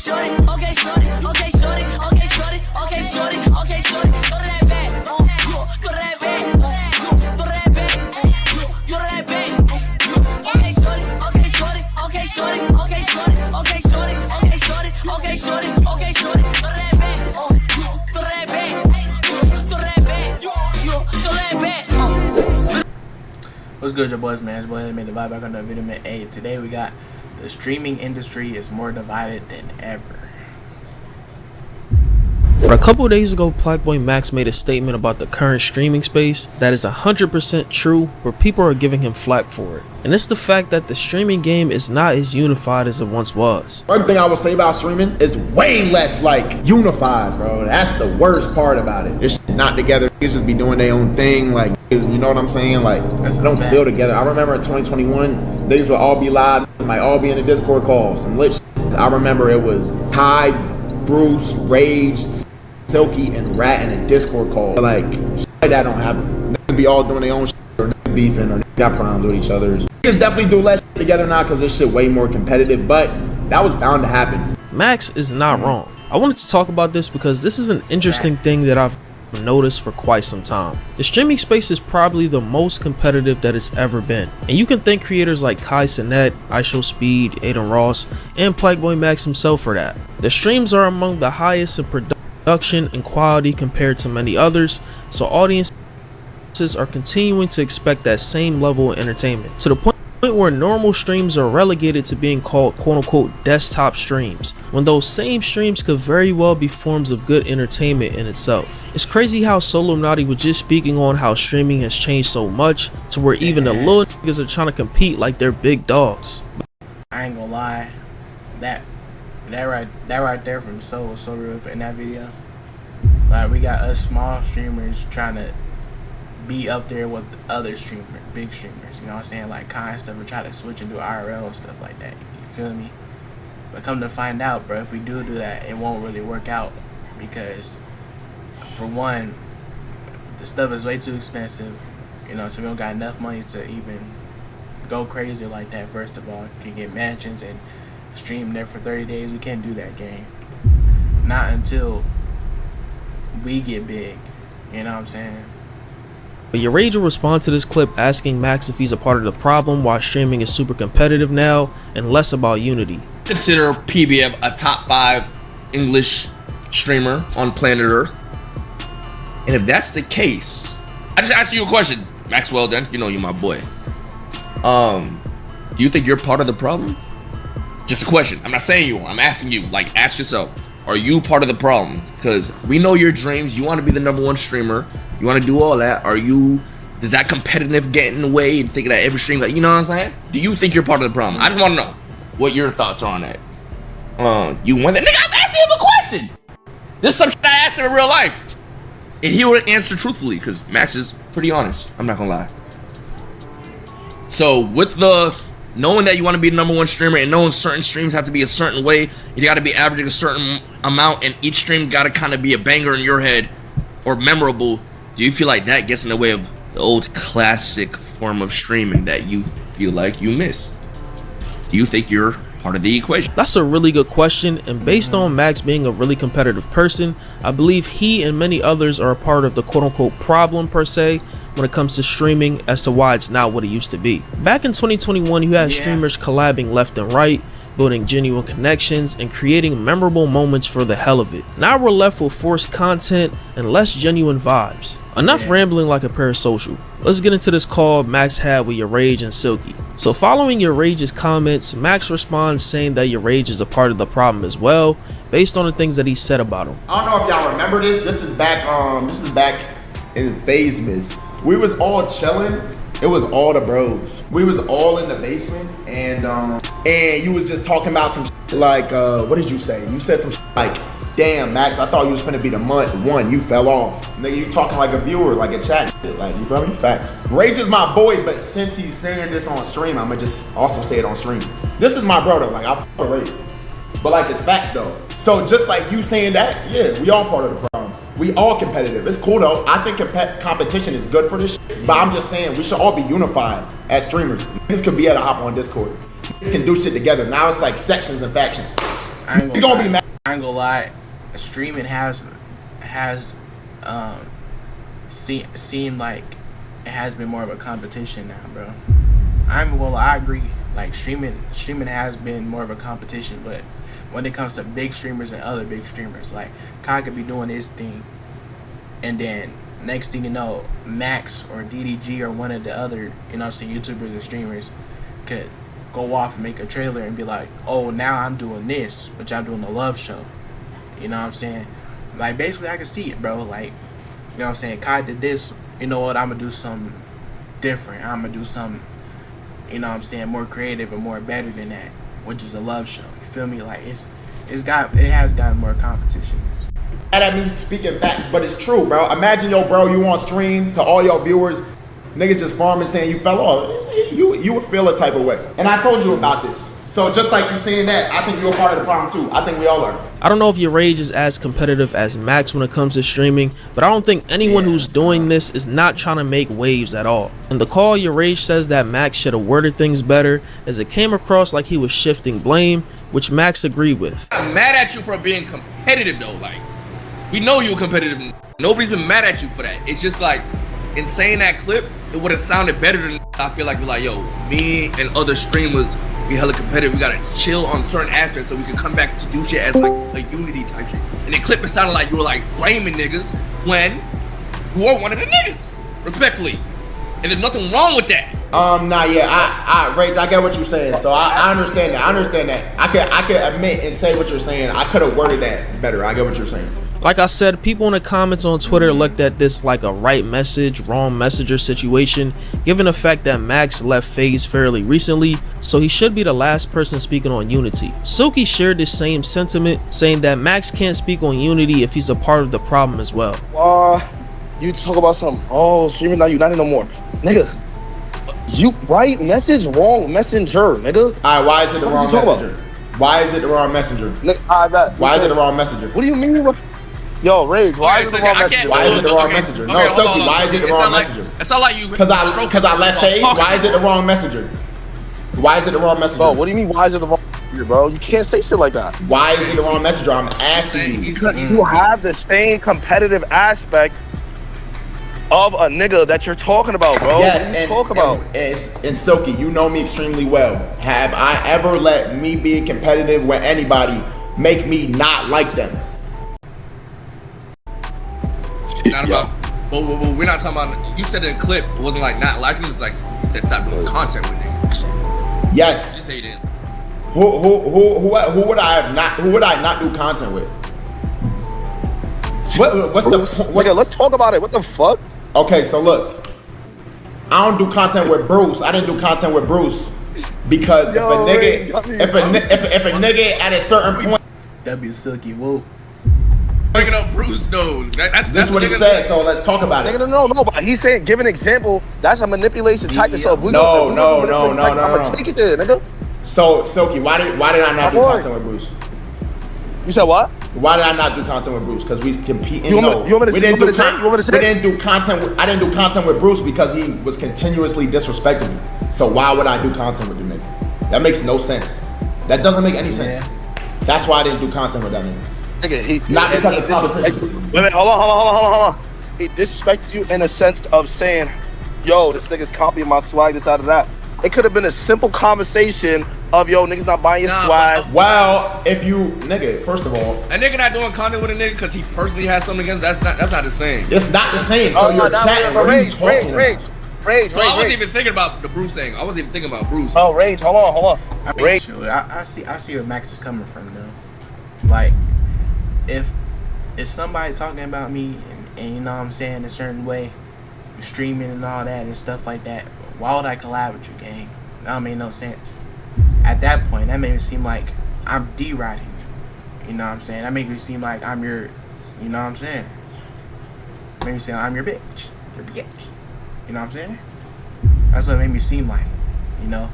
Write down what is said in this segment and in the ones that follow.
shorty, okay, shorty, okay, shorty, okay, shorty, okay, shorty, okay, shorty, go to that bag, go to that bag, go to that bag, go to that bag, okay, shorty, okay, shorty, okay, shorty, okay, shorty, okay, shorty, okay, shorty, okay, shorty, okay, shorty, go to that bag, go to that bag, go to that bag, go to that bag. What's good, your boys, man? It's boy LAMadeDaviae back on the video, man. Hey, today we got the streaming industry is more divided than ever. A couple of days ago, Blackboy Max made a statement about the current streaming space that is 100% true, but people are giving him flack for it. And it's the fact that the streaming game is not as unified as it once was. One thing I would say about streaming is way less like unified, bro. That's the worst part about it. It's not together. Niggas just be doing their own thing, like, you know what I'm saying? Like, they don't feel together. I remember in 2021, niggas would all be live, might all be in the Discord calls, some lit shit. I remember it was Ty, Bruce, Rage, Silky, and Rat in a Discord call. Like, shit like that don't happen. Niggas be all doing their own shit, or niggas beefing, or niggas got problems with each other. Niggas definitely do less shit together now because this shit way more competitive, but that was bound to happen. Max is not wrong. I wanted to talk about this because this is an interesting thing that I've noticed for quite some time. The streaming space is probably the most competitive that it's ever been, and you can thank creators like Kai Cenat, IShowSpeed, Aiden Ross, and Blackboy Max himself for that. The streams are among the highest in production and quality compared to many others, so audiences are continuing to expect that same level of entertainment, to the point where normal streams are relegated to being called quote-unquote desktop streams, when those same streams could very well be forms of good entertainment in itself. It's crazy how LAMadeDaviae was just speaking on how streaming has changed so much to where even the little niggas are trying to compete like they're big dogs. I ain't gonna lie, that right there from So was so real in that video. Like, we got us small streamers trying to be up there with the other big streamers, you know what I'm saying, like Kai and stuff, and try to switch and do IRL and stuff like that, you feel me? But come to find out, bro, if we do that, it won't really work out, because for one, the stuff is way too expensive, you know, so we don't got enough money to even go crazy like that. First of all, you can get mansions and stream there for 30 days. We can't do that game, not until we get big, you know what I'm saying? But your Rage will respond to this clip asking Max if he's a part of the problem why streaming is super competitive now and less about unity. Consider PBM a top 5 English streamer on planet Earth. And if that's the case, I just asked you a question, Maxwell. Then you know you're my boy. Do you think you're part of the problem? Just a question. I'm not saying you are. I'm asking you. Like, ask yourself, are you part of the problem? Because we know your dreams. You want to be the #1 streamer. You want to do all that. Does that competitive get in the way and thinking that every stream, like, you know what I'm saying? Do you think you're part of the problem? I just want to know what your thoughts are on that. You want that? Nigga, I'm asking him a question. This is some shit I asked him in real life. And he would answer truthfully, because Max is pretty honest. I'm not going to lie. So, with the knowing that you want to be the #1 streamer and knowing certain streams have to be a certain way, you got to be averaging a certain amount, and each stream got to kind of be a banger in your head or memorable. Do you feel like that gets in the way of the old classic form of streaming that you feel like you miss? Do you think you're part of the equation? That's a really good question, and based on Max being a really competitive person, I believe he and many others are a part of the quote-unquote problem per se when it comes to streaming as to why it's not what it used to be. Back in 2021, you had streamers collabing left and right, building genuine connections and creating memorable moments for the hell of it. Now we're left with forced content and less genuine vibes. Enough rambling like a parasocial. Let's get into this call Max had with Your Rage and Silky. So following Your Rage's comments, Max responds saying that Your Rage is a part of the problem as well, based on the things that he said about him. I don't know if y'all remember this. This is back in Fazemas. We was all chilling. It was all the bros. We was all in the basement, and you was just talking about some shit like, what did you say? You said some shit like, damn, Max, I thought you was finna be the one. You fell off. Nigga, you talking like a viewer, like a chat. Like, you feel me? Facts. Rage is my boy, but since he's saying this on stream, I'ma just also say it on stream. This is my brother. Like, I f*** Rage. But like, it's facts though. So just like you saying that, yeah, we all part of the problem. We all competitive. It's cool though. I think competition is good for this shit, but I'm just saying we should all be unified as streamers. Niggas could be able to hop on Discord. Niggas can do shit together. Now it's like sections and factions. I ain't You gonna gonna be lie. mad. I ain't gonna lie. Streaming has seemed like it has been more of a competition now, bro. I agree. Like streaming has been more of a competition, but when it comes to big streamers and other big streamers, like Kai could be doing his thing, and then next thing you know, Max or DDG or one of the other, YouTubers and streamers could go off and make a trailer and be like, oh, now I'm doing this, which I'm doing a love show. You know what I'm saying? Like, basically, I can see it, bro. Like, you know what I'm saying? Kai did this. You know what? I'm going to do something different. I'm going to do something, you know what I'm saying, more creative and more better than that, which is a love show. You feel me? Like, it has gotten more competition. Mad at me speaking facts, but it's true, bro. Imagine, bro, you on stream to all your viewers, niggas just farming saying you fell off. You would feel a type of way. And I told you about this. So just like you saying that, I think you're a part of the problem too. I think we all are. I don't know if your rage is as competitive as Max when it comes to streaming, but I don't think anyone who's doing this is not trying to make waves at all. In the call, your rage says that Max should have worded things better, as it came across like he was shifting blame, which Max agreed with. I'm mad at you for being competitive though. Like, we know you're competitive. Nobody's been mad at you for that. It's just like, in saying that clip, it would have sounded better than I feel like we're like, yo, me and other streamers, we hella competitive. We gotta chill on certain aspects so we can come back to do shit as like a unity type shit. And the clip, it sounded like you were like blaming niggas when you are one of the niggas, respectfully. And there's nothing wrong with that. Nah, yeah, Rage, I get what you're saying. So I understand that. I could admit and say what you're saying. I could have worded that better. I get what you're saying. Like I said, people in the comments on Twitter looked at this like a right message, wrong messenger situation, given the fact that Max left FaZe fairly recently, so he should be the last person speaking on Unity. Silky shared this same sentiment, saying that Max can't speak on Unity if he's a part of the problem as well. You talk about something. Oh, streaming not united no more. Nigga, you right message, wrong messenger, nigga. Alright, why is it the What wrong you talking messenger? Why is it the wrong messenger? Nigga, I bet. Why is it the wrong messenger? What do you mean? Yo, Rage, why is it the wrong messenger? Why is it the wrong messenger? No, Silky, why is it the wrong messenger? It's not like you. Because I left FaZe. Why is it the wrong messenger? Why is it the wrong messenger? Bro, what do you mean? Why is it the wrong messenger, bro? You can't say shit like that. Why is it the wrong messenger? I'm asking you. Because you have the same competitive aspect of a nigga that you're talking about, bro. Yes, what you talk about? And Silky, you know me extremely well. Have I ever let me be competitive with anybody make me not like them? Not about. But we're not talking about. You said in the clip it wasn't like not liking. It's like you said stop doing content with niggas. Yes. You say you did. Who would I have not? Who would I not do content with? What's Nigga, let's talk about it. What the fuck? Okay, so look, I don't do content with Bruce. I didn't do content with Bruce because if a nigga at a certain point, W Silky, whoa. Bringing up Bruce though. That's this is what he said. So let's talk about it. Nigga, no, but he's saying, give an example. That's a manipulation tactic. So if we No. I'm gonna take it there, nigga. So Silky, why did I not do content with Bruce? You said what? Why did I not do content with Bruce? Because we competing. You want me to say? We didn't do content. I didn't do content with Bruce because he was continuously disrespecting me. So why would I do content with the nigga? That makes no sense. That doesn't make any sense. That's why I didn't do content with that nigga. Nigga, Not because of competition. Wait, hold on. He disrespected you in a sense of saying, yo, this nigga's copying my swag, this out of that. It could have been a simple conversation of, yo, niggas not buying your swag. Well, if you, nigga, first of all, a nigga not doing content with a nigga because he personally has something against. That's not the same. It's not the same. So you're chatting. What are you talking about? Rage. So I wasn't even thinking about the Bruce thing. I wasn't even thinking about Bruce. Oh, Rage, hold on. I mean, Rage. sure, I see where Max is coming from though. Like, if somebody talking about me and you know what I'm saying a certain way, streaming and all that and stuff like that, why would I collab with you, gang? That don't make no sense. At that point, that made me seem like I'm deriding you. You know what I'm saying? That made me seem like I'm your, you know what I'm saying? Made me say I'm your bitch. Your bitch. You know what I'm saying? That's what it made me seem like, you know?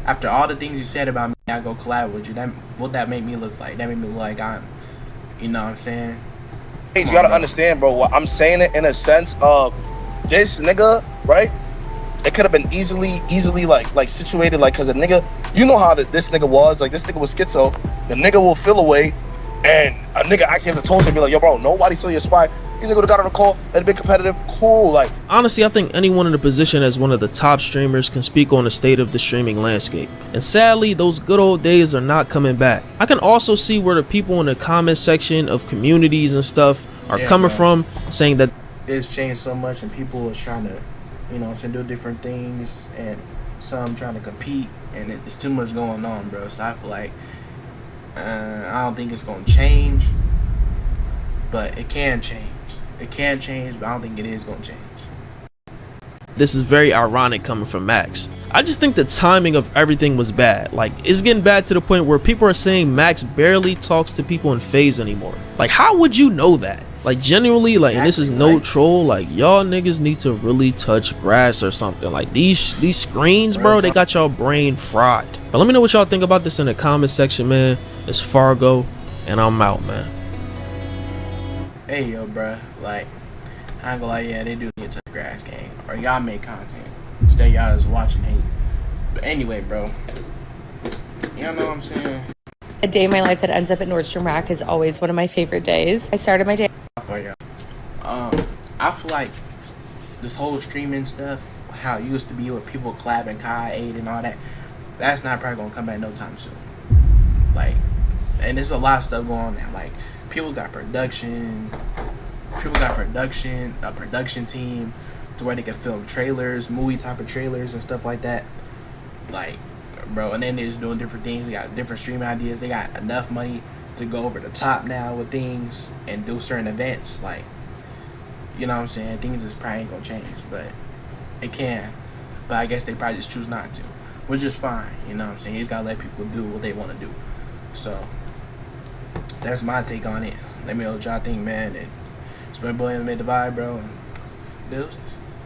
After all the things you said about me, I go collab with you. What that made me look like? That made me look like I'm, you know what I'm saying? You gotta understand, bro. I'm saying it in a sense of this nigga, right? It could have been easily like situated, like, cause a nigga, you know how this nigga was, like, this nigga was schizo. The nigga will feel away, and a nigga actually have to talk to him, be like, yo, bro, nobody saw your swag. You nigga would have got on a call and been competitive, cool, like. Honestly, I think anyone in a position as one of the top streamers can speak on the state of the streaming landscape. And sadly, those good old days are not coming back. I can also see where the people in the comment section of communities and stuff are coming from, saying that it's changed so much and people are trying to, you know, to do different things, and some trying to compete, and it's too much going on, bro. So I feel like I don't think it's gonna change, but it can change. It can change, but I don't think it is gonna change. this is very ironic coming from Max. I just think the timing of everything was bad. Like, it's getting bad to the point where people are saying Max barely talks to people in FaZe anymore. Like, how would you know that? Like, genuinely, like, and this is no troll, like, y'all niggas need to really touch grass or something. Like, these screens, bro, they got y'all brain fried. But let me know what y'all think about this in the comment section, man. It's Fargo, and I'm out, man. Hey, yo, bro, like, I ain't gonna lie, yeah, they do need to touch grass, gang. Or y'all make content. Instead, y'all just watching hate. But anyway, bro, y'all know what I'm saying? A day in my life that ends up at Nordstrom Rack is always one of my favorite days. I started my day. For y'all. I feel like this whole streaming stuff, how it used to be with people clapping Kai 8 and all that, that's not probably gonna come back no time soon. Like, and there's a lot of stuff going on now. Like, people got production, a production team to where they can film trailers, movie type of trailers and stuff like that. Like, bro, and then they're just doing different things. They got different streaming ideas. They got enough money to go over the top now with things and do certain events. Like, you know what I'm saying? Things just probably ain't gonna change, but it can. But I guess they probably just choose not to, which is fine. You know what I'm saying? You just gotta let people do what they want to do. So that's my take on it. Let me know what y'all think, man. And it's my boy LAMadeDaviae, bro. And deuces.